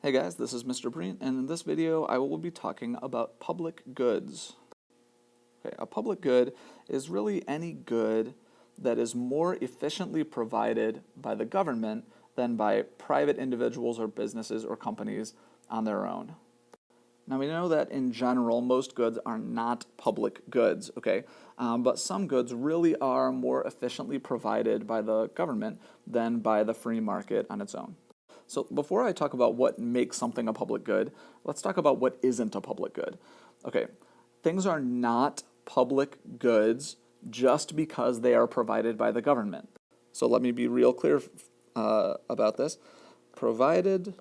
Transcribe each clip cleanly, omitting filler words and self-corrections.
Hey guys, this is Mr. Breen, and in this video I will be talking about public goods. Okay, a public good is really any good that is more efficiently provided by the government than by private individuals or businesses or companies on their own. Now we know that in general most goods are not public goods, okay? But some goods really are more efficiently provided by the government than by the free market on its own. So before I talk about what makes something a public good, let's talk about what isn't a public good. Okay, things are not public goods just because they are provided by the government. So let me be real clear about this. Provided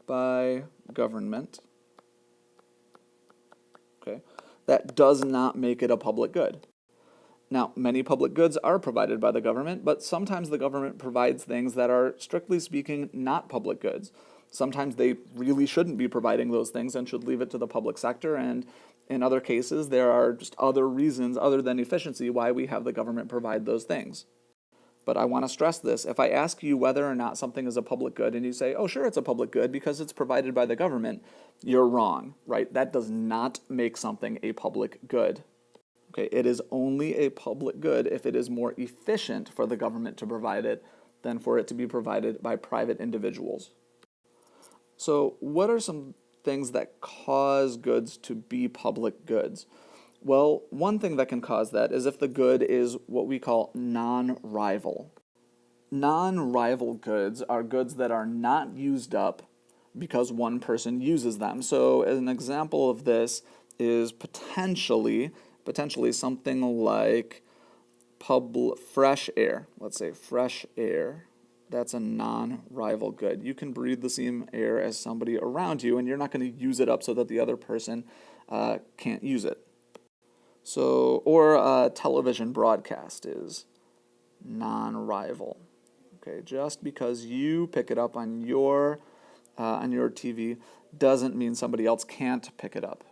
by government, okay, that does not make it a public good. Now, many public goods are provided by the government, but sometimes the government provides things that are, strictly speaking, not public goods. Sometimes they really shouldn't be providing those things and should leave it to the public sector, and in other cases, there are just other reasons other than efficiency why we have the government provide those things. But I want to stress this. If I ask you whether or not something is a public good and you say, oh, sure, it's a public good because it's provided by the government, you're wrong, right? That does not make something a public good. Okay, it is only a public good if it is more efficient for the government to provide it than for it to be provided by private individuals. So what are some things that cause goods to be public goods? Well, one thing that can cause that is if the good is what we call non-rival. Non-rival goods are goods that are not used up because one person uses them. So as an example of this is potentially something like fresh air. Let's say fresh air. That's a non-rival good. You can breathe the same air as somebody around you, and you're not going to use it up so that the other person can't use it. So, or television broadcast is non-rival. Okay, just because you pick it up on your TV doesn't mean somebody else can't pick it up.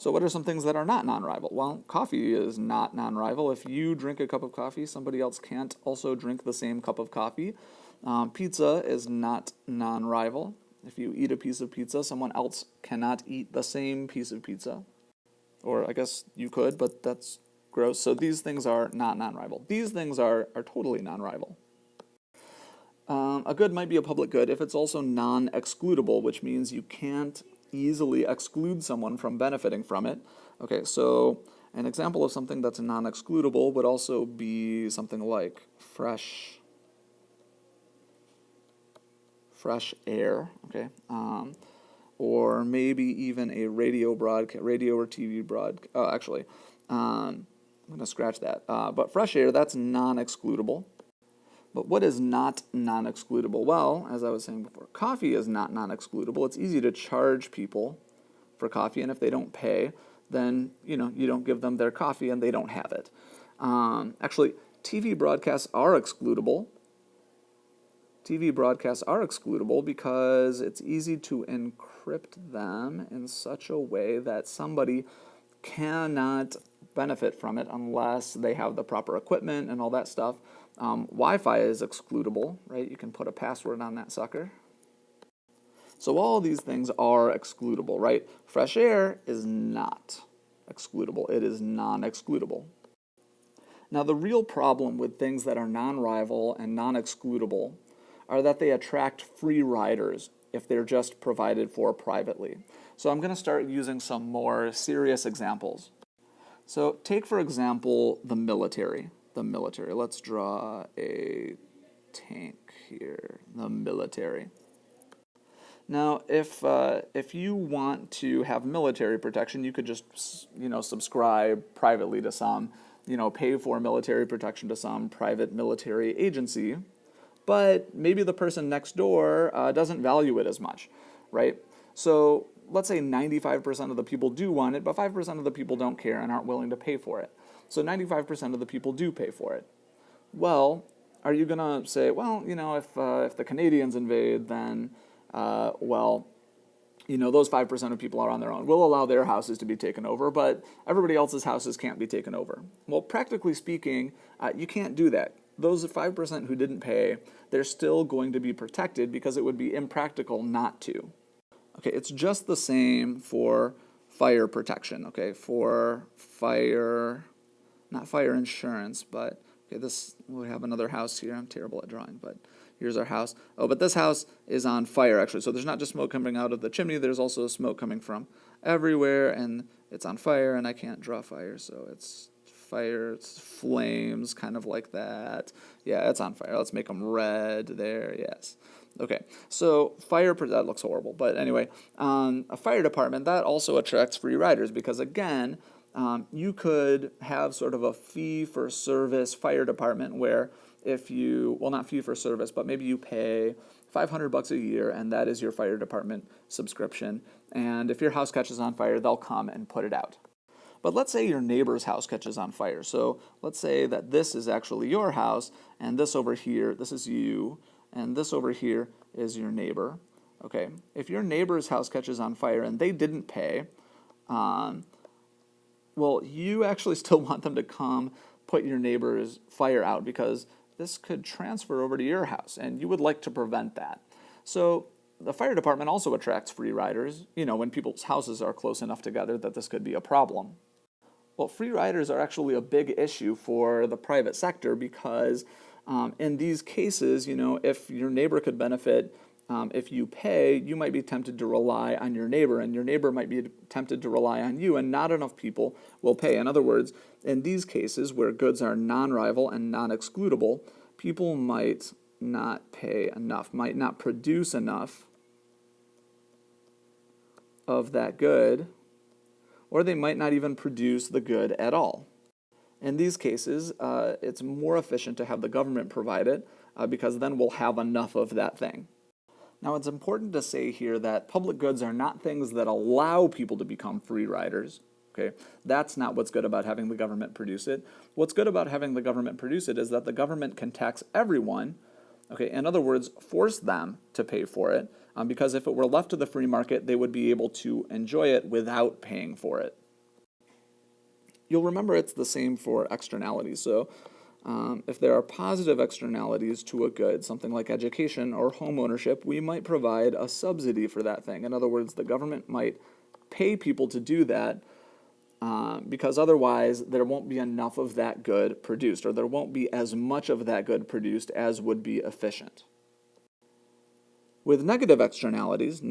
So what are some things that are not non-rival? Well, coffee is not non-rival. If you drink a cup of coffee, somebody else can't also drink the same cup of coffee. Pizza is not non-rival. If you eat a piece of pizza, someone else cannot eat the same piece of pizza. Or I guess you could, but that's gross. So these things are not non-rival. These things are totally non-rival. A good might be a public good if it's also non-excludable, which means you can't easily exclude someone from benefiting from it. Okay, so an example of something that's non-excludable would also be something like fresh air, okay, or maybe even a radio or TV broadcast. I'm going to scratch that. But fresh air, that's non-excludable. But what is not non-excludable? Well, as I was saying before, coffee is not non-excludable. It's easy to charge people for coffee, and if they don't pay, then you don't give them their coffee and they don't have it. Actually, TV broadcasts are excludable. TV broadcasts are excludable because it's easy to encrypt them in such a way that somebody cannot benefit from it unless they have the proper equipment and all that stuff. Wi-Fi is excludable, right? You can put a password on that sucker. So all these things are excludable, right? Fresh air is not excludable. It is non-excludable. Now the real problem with things that are non-rival and non-excludable are that they attract free riders if they're just provided for privately. So I'm going to start using some more serious examples. So take, for example, the military. Let's draw a tank here, the military. Now, if you want to have military protection, you could just, subscribe privately to some, pay for military protection to some private military agency, but maybe the person next door doesn't value it as much, right? So let's say 95% of the people do want it, but 5% of the people don't care and aren't willing to pay for it. So 95% of the people do pay for it. Well, are you going to say, well, if the Canadians invade, then, those 5% of people are on their own. We'll allow their houses to be taken over, but everybody else's houses can't be taken over. Well, practically speaking, you can't do that. those 5% who didn't pay, they're still going to be protected because it would be impractical not to. Okay, it's just the same for fire protection, okay, for fire, not fire insurance, but, okay, we have another house here. I'm terrible at drawing, but here's our house. Oh, but this house is on fire, actually, so there's not just smoke coming out of the chimney, there's also smoke coming from everywhere, and it's on fire, and I can't draw fire, so it's fire, it's flames, kind of like that. Yeah, it's on fire. Let's make them red there, yes. Okay, so that looks horrible, but anyway, a fire department, that also attracts free riders because, again, you could have sort of a fee-for-service fire department where well, not fee-for-service, but maybe you pay $500 a year, and that is your fire department subscription, and if your house catches on fire, they'll come and put it out. But let's say your neighbor's house catches on fire. So let's say that this is actually your house, and this over here, this is you, and this over here is your neighbor. Okay, if your neighbor's house catches on fire and they didn't pay, well, you actually still want them to come put your neighbor's fire out because this could transfer over to your house, and you would like to prevent that. So the fire department also attracts free riders, when people's houses are close enough together that this could be a problem. Well, free riders are actually a big issue for the private sector because in these cases, if your neighbor could benefit, if you pay, you might be tempted to rely on your neighbor, and your neighbor might be tempted to rely on you, and not enough people will pay. In other words, in these cases where goods are non-rival and non-excludable, people might not pay enough, might not produce enough of that good, or they might not even produce the good at all. In these cases, it's more efficient to have the government provide it because then we'll have enough of that thing. Now, it's important to say here that public goods are not things that allow people to become free riders. Okay, that's not what's good about having the government produce it. What's good about having the government produce it is that the government can tax everyone. Okay, in other words, force them to pay for it, because if it were left to the free market, they would be able to enjoy it without paying for it. You'll remember it's the same for externalities. So if there are positive externalities to a good, something like education or home ownership, we might provide a subsidy for that thing. In other words, the government might pay people to do that because otherwise there won't be enough of that good produced, or there won't be as much of that good produced as would be efficient. With negative externalities,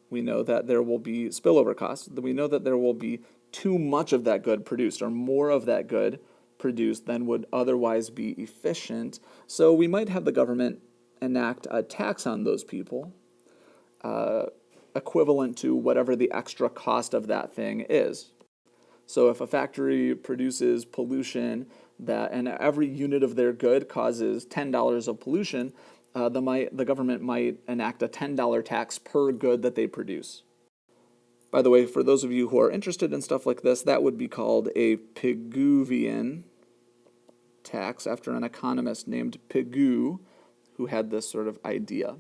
we know that there will be spillover costs. We know that there will be too much of that good produced, or more of that good produced than would otherwise be efficient. So we might have the government enact a tax on those people, equivalent to whatever the extra cost of that thing is. So if a factory produces pollution and every unit of their good causes $10 of pollution, the government might enact a $10 tax per good that they produce. By the way, for those of you who are interested in stuff like this, that would be called a Pigouvian tax, after an economist named Pigou, who had this sort of idea.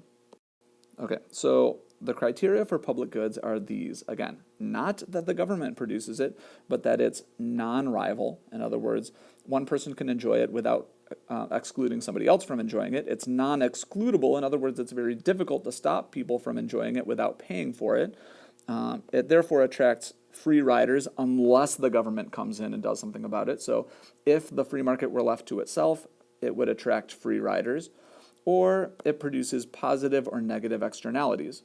Okay, so the criteria for public goods are these. Again, not that the government produces it, but that it's non-rival. In other words, one person can enjoy it without excluding somebody else from enjoying it. It's non-excludable. In other words, it's very difficult to stop people from enjoying it without paying for it. It therefore attracts free riders unless the government comes in and does something about it. So if the free market were left to itself, it would attract free riders. Or it produces positive or negative externalities.